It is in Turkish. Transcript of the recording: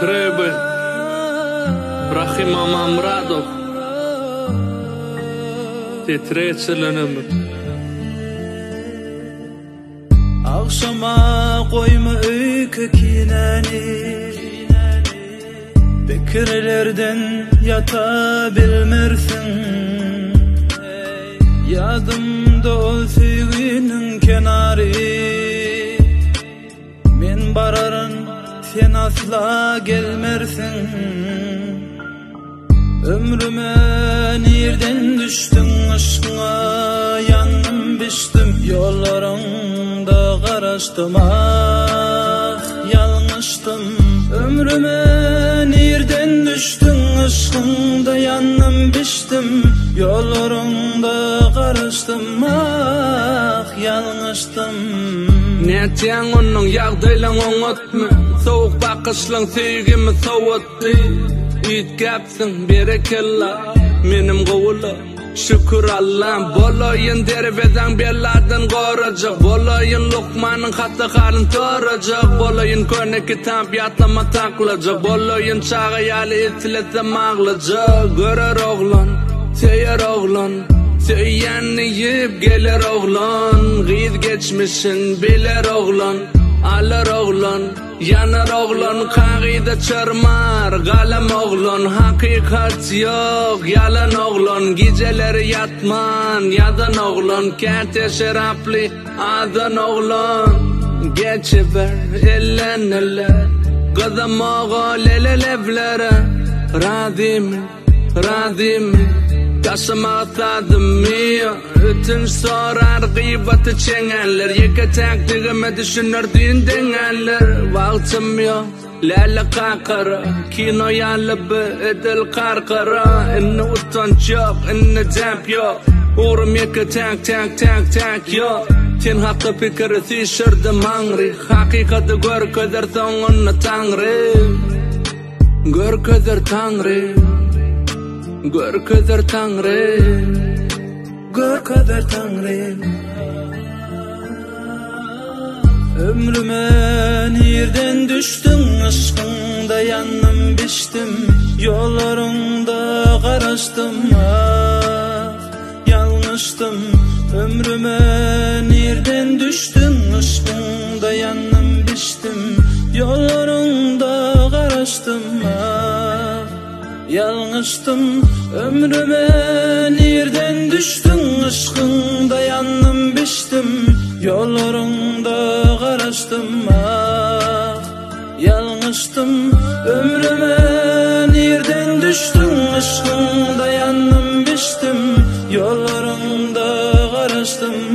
Krebel, Brahim Amamradov, titreçilenim. Akşama koyma öykü kineni, Bekirlerden yata bilmersin. Yadımda o sevginin kenarı, men bararın sen asla gelmersin. Ömrüme nereden düştün aşkına, yandım biçtim yollarında karıştım, ah yanlıştım. Ömrüme nereden düştün aşkında, yandım biçtim yollarında karıştım, ah yanlıştım. Näçen onun ýagdaýlaň oňatmy, soğuk bakışlaň sevgimi sowatdy. Üýtgäpsiň berekella menim gowula, şükür Allah'ım. Bolaýyn derbedeň belladan gorajak, bolaýyn Lukmanyň hatda halyn torajak, bolaýyn köne kitap ýatlama taklajak, bolaýyn çaga ýaly etilete maglajak. Görer oglan, seýer oglan, söýýänni ýyp geler oglan, gyz geçmişin biler oglan, alar oglan, yanar oglan, kagida çarmar galam oglan, hakikat yok yalan oglan, geceleri yatman yadan oglan, kerte şerapli adan oglan. Geçiver ellen eller gadam oğa lelelevlere, radimi Taşıma tadımı, ötün sorar gıybatı çengeller, yeke takdigime düşünürdüğün dengeller. Vaktim yok, lele kakara, kino yalıbı edil karkara. İnne utanç yok, inne demp yok, uğrum yeke tak yok. Sen hakkı fikri tişirdim angri, hakikati gör köder sonunu tangri, gör köder tangri. Gör köder Tanrı, gör köder Tanrı. Ömrüme nereden düştün aşkında, yandım biçtim yollarında karıştım, ah yanlıştım. Ömrüme nereden düştün aşkında, yandım biçtim yollarında karıştım, ah yanlıştım. Ömrüme nereden düştün aşkında, yandım biçtim yollarında karıştım, ah yanlıştım. Ömrüme nereden düştün aşkında, yandım biçtim yollarında karıştım,